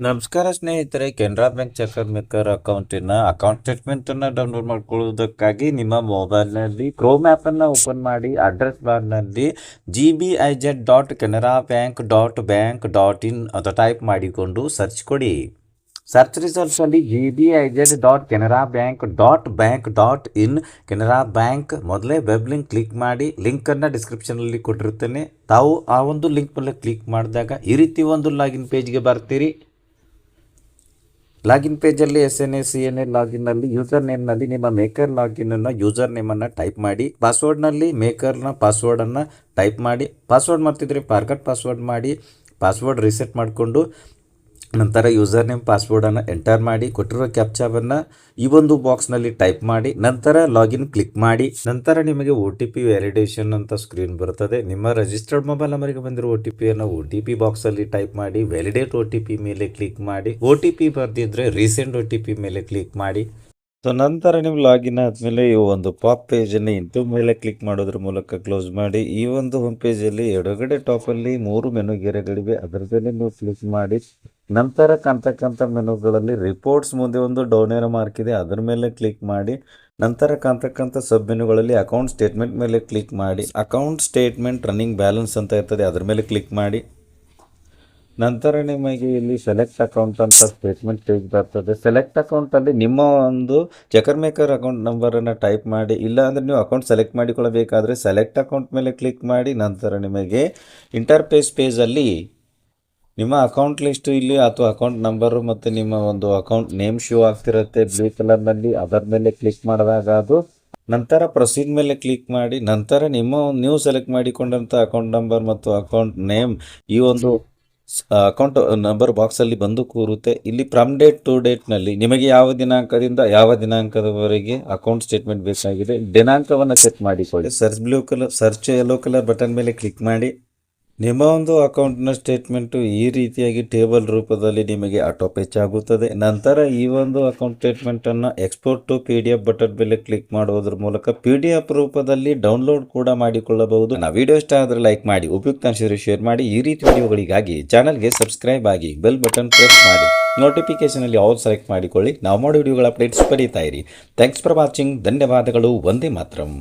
ನಮಸ್ಕಾರ ಸ್ನೇಹಿತರೆ, Canara bank checker maker ಅಕೌಂಟಿನ ಅಕೌಂಟ್ ಸ್ಟೇಟ್ಮೆಂಟ್ ಅನ್ನ ಡೌನ್ಲೋಡ್ ಮಾಡ್ಕೊಳ್ಳುವುದಕ್ಕಾಗಿ ನಿಮ್ಮ ಮೊಬೈಲ್ನಲ್ಲಿ ಕ್ರೋಮ್ ಆ್ಯಪ್ ಅನ್ನು ಓಪನ್ ಮಾಡಿ ಅಡ್ರೆಸ್ ಬಾರ್ನಲ್ಲಿ gbij.canarabank.bank.in ಅಂತ ಟೈಪ್ ಮಾಡಿಕೊಂಡು ಸರ್ಚ್ ಕೊಡಿ. ಸರ್ಚ್ ರಿಸಲ್ಟ್ಸಲ್ಲಿ gbij.canarabank.bank.in ಕೆನರಾ ಬ್ಯಾಂಕ್ ಮೊದಲೇ ವೆಬ್ ಲಿಂಕ್ ಕ್ಲಿಕ್ ಮಾಡಿ. ಲಿಂಕನ್ನು ಡಿಸ್ಕ್ರಿಪ್ಷನಲ್ಲಿ ಕೊಟ್ಟಿರುತ್ತೇನೆ. ತಾವು ಆ ಒಂದು ಲಿಂಕ್ ಮೇಲೆ ಕ್ಲಿಕ್ ಮಾಡಿದಾಗ ಈ ರೀತಿ ಒಂದು ಲಾಗಿನ್ ಪೇಜ್ಗೆ ಬರ್ತೀರಿ. ಲಾಗಿನ್ ಪೇಜಲ್ಲಿ SNA ಲಾಗಿನ್ನಲ್ಲಿ ಯೂಸರ್ ನೇಮ್ನಲ್ಲಿ ನಿಮ್ಮ ಮೇಕರ್ ಲಾಗಿನನ್ನು ಯೂಸರ್ ನೇಮನ್ನು ಟೈಪ್ ಮಾಡಿ. ಪಾಸ್ವರ್ಡ್ನಲ್ಲಿ ಮೇಕರ್ನ ಪಾಸ್ವರ್ಡನ್ನು ಟೈಪ್ ಮಾಡಿ. ಪಾಸ್ವರ್ಡ್ ಮಾಡ್ತಿದ್ರೆ ಫಾರ್ಗಟ್ ಪಾಸ್ವರ್ಡ್ ಮಾಡಿ. ಪಾಸ್ವರ್ಡ್ ರೀಸೆಟ್ ಮಾಡಿಕೊಂಡು ನಂತರ ಯೂಸರ್ ನೇಮ್ ಪಾಸ್ವರ್ಡನ್ನು ಎಂಟರ್ ಮಾಡಿ. ಕೊಟ್ಟಿರೋ ಕ್ಯಾಪ್ಚಾವನ್ನು ಈ ಒಂದು ಬಾಕ್ಸ್ನಲ್ಲಿ ಟೈಪ್ ಮಾಡಿ. ನಂತರ ಲಾಗಿನ್ ಕ್ಲಿಕ್ ಮಾಡಿ. ನಂತರ ನಿಮಗೆ OTP ವ್ಯಾಲಿಡೇಷನ್ ಅಂತ ಸ್ಕ್ರೀನ್ ಬರ್ತದೆ. ನಿಮ್ಮ ರಿಜಿಸ್ಟರ್ಡ್ ಮೊಬೈಲ್ ನಂಬರಿಗೆ ಬಂದಿರೋ OTPಯನ್ನು OTP ಬಾಕ್ಸಲ್ಲಿ ಟೈಪ್ ಮಾಡಿ. ವ್ಯಾಲಿಡೇಟ್ OTP ಮೇಲೆ ಕ್ಲಿಕ್ ಮಾಡಿ. OTP ಬರ್ದಿದ್ರೆ ರೀಸೆಂಟ್ OTP ಮೇಲೆ ಕ್ಲಿಕ್ ಮಾಡಿ. ಸೊ ನಂತರ ನೀವು ಲಾಗಿನ್ ಆದಮೇಲೆ ಈ ಒಂದು ಪಾಪ್ ಪೇಜನ್ನು ಇಂಟು ಮೇಲೆ ಕ್ಲಿಕ್ ಮಾಡೋದ್ರ ಮೂಲಕ ಕ್ಲೋಸ್ ಮಾಡಿ. ಈ ಒಂದು ಹೋಮ್ ಪೇಜಲ್ಲಿ ಎಡಗಡೆ ಟಾಪಲ್ಲಿ 3 ಮೆನು ಗೆರೆಗಳಿವೆ. ಅದರ ಮೇಲೆ ನೀವು ಕ್ಲಿಕ್ ಮಾಡಿ. ನಂತರ ಕಾಣ್ತಕ್ಕಂಥ ಮೆನುಗಳಲ್ಲಿ ರಿಪೋರ್ಟ್ಸ್ ಮುಂದೆ ಒಂದು ಡೌನ್ ಏರೋ ಮಾರ್ಕ್ ಇದೆ, ಅದರ ಮೇಲೆ ಕ್ಲಿಕ್ ಮಾಡಿ. ನಂತರ ಕಾಣ್ತಕ್ಕಂಥ ಸಬ್ ಮೆನುಗಳಲ್ಲಿ ಅಕೌಂಟ್ ಸ್ಟೇಟ್ಮೆಂಟ್ ಮೇಲೆ ಕ್ಲಿಕ್ ಮಾಡಿ. ಅಕೌಂಟ್ ಸ್ಟೇಟ್ಮೆಂಟ್ ರನ್ನಿಂಗ್ ಬ್ಯಾಲೆನ್ಸ್ ಅಂತ ಇರ್ತದೆ, ಅದರ ಮೇಲೆ ಕ್ಲಿಕ್ ಮಾಡಿ. ನಂತರ ನಿಮಗೆ ಇಲ್ಲಿ ಸೆಲೆಕ್ಟ್ ಅಕೌಂಟ್ ಅಂತ ಸ್ಟೇಟ್ಮೆಂಟ್ ಪೇಜ್ ಬರ್ತದೆ. ಸೆಲೆಕ್ಟ್ ಅಕೌಂಟಲ್ಲಿ ನಿಮ್ಮ ಒಂದು ಚೆಕರ್ ಮೇಕರ್ ಅಕೌಂಟ್ ನಂಬರನ್ನು ಟೈಪ್ ಮಾಡಿ. ಇಲ್ಲ ಅಂದರೆ ನೀವು ಅಕೌಂಟ್ ಸೆಲೆಕ್ಟ್ ಮಾಡಿಕೊಳ್ಳಬೇಕಾದ್ರೆ ಸೆಲೆಕ್ಟ್ ಅಕೌಂಟ್ ಮೇಲೆ ಕ್ಲಿಕ್ ಮಾಡಿ. ನಂತರ ನಿಮಗೆ ಇಂಟರ್ಫೇಸ್ ಪೇಜಲ್ಲಿ ನಿಮ್ಮ ಅಕೌಂಟ್ ಲಿಸ್ಟು ಇಲ್ಲಿ ಅಥವಾ ಅಕೌಂಟ್ ನಂಬರು ಮತ್ತು ನಿಮ್ಮ ಒಂದು ಅಕೌಂಟ್ ನೇಮ್ ಶೋ ಆಗ್ತಿರುತ್ತೆ ಬ್ಲೂ ಕಲರ್ನಲ್ಲಿ. ಅದರ ಮೇಲೆ ಕ್ಲಿಕ್ ಮಾಡಿದಾಗ ಅದು ನಂತರ ಪ್ರೊಸೀಡ್ ಮೇಲೆ ಕ್ಲಿಕ್ ಮಾಡಿ. ನಂತರ ನೀವು ಸೆಲೆಕ್ಟ್ ಮಾಡಿಕೊಂಡಂಥ ಅಕೌಂಟ್ ನಂಬರ್ ಮತ್ತು ಅಕೌಂಟ್ ನೇಮ್ ಈ ಒಂದು ಅಕೌಂಟ್ ನಂಬರ್ ಬಾಕ್ಸಲ್ಲಿ ಬಂದು ಕೂರುತ್ತೆ. ಇಲ್ಲಿ ಫ್ರಮ್ ಡೇಟ್ ಟು ಡೇಟ್ನಲ್ಲಿ ನಿಮಗೆ ಯಾವ ದಿನಾಂಕದಿಂದ ಯಾವ ದಿನಾಂಕದವರೆಗೆ ಅಕೌಂಟ್ ಸ್ಟೇಟ್ಮೆಂಟ್ ಬೇಕಾಗಿದೆ ದಿನಾಂಕವನ್ನು ಸೆಟ್ ಮಾಡಿಕೊಳ್ಳಿ. ಸರ್ಚ್ ಯೆಲ್ಲೋ ಕಲರ್ ಬಟನ್ ಮೇಲೆ ಕ್ಲಿಕ್ ಮಾಡಿ. ನಿಮ್ಮ ಒಂದು ಅಕೌಂಟ್ನ ಸ್ಟೇಟ್ಮೆಂಟು ಈ ರೀತಿಯಾಗಿ ಟೇಬಲ್ ರೂಪದಲ್ಲಿ ನಿಮಗೆ ಆಟೋ ಪೇಚ್ ಆಗುತ್ತದೆ. ನಂತರ ಈ ಒಂದು ಅಕೌಂಟ್ ಸ್ಟೇಟ್ಮೆಂಟನ್ನು ಎಕ್ಸ್ಪೋರ್ಟ್ ಟು PDF ಬಟನ್ ಮೇಲೆ ಕ್ಲಿಕ್ ಮಾಡುವುದರ ಮೂಲಕ PDF ರೂಪದಲ್ಲಿ ಡೌನ್ಲೋಡ್ ಕೂಡ ಮಾಡಿಕೊಳ್ಳಬಹುದು. ವಿಡಿಯೋ ಇಷ್ಟ ಆದರೆ ಲೈಕ್ ಮಾಡಿ, ಉಪಯುಕ್ತ ಅನಿಸಿದರೆ ಶೇರ್ ಮಾಡಿ. ಈ ರೀತಿ ವಿಡಿಯೋಗಳಿಗಾಗಿ ಚಾನಲ್ಗೆ ಸಬ್ಸ್ಕ್ರೈಬ್ ಆಗಿ ಬೆಲ್ ಬಟನ್ ಪ್ರೆಸ್ ಮಾಡಿ. ನೋಟಿಫಿಕೇಶನಲ್ಲಿ ಆಲ್ ಸೆಲೆಕ್ಟ್ ಮಾಡಿಕೊಳ್ಳಿ. ನಾವು ಮಾಡೋ ವಿಡಿಯೋಗಳ ಅಪ್ಡೇಟ್ಸ್ ಪಡೀತಾ ಇರಿ. Thanks for watching. ಧನ್ಯವಾದಗಳು. ವಂದೇ ಮಾತರಂ.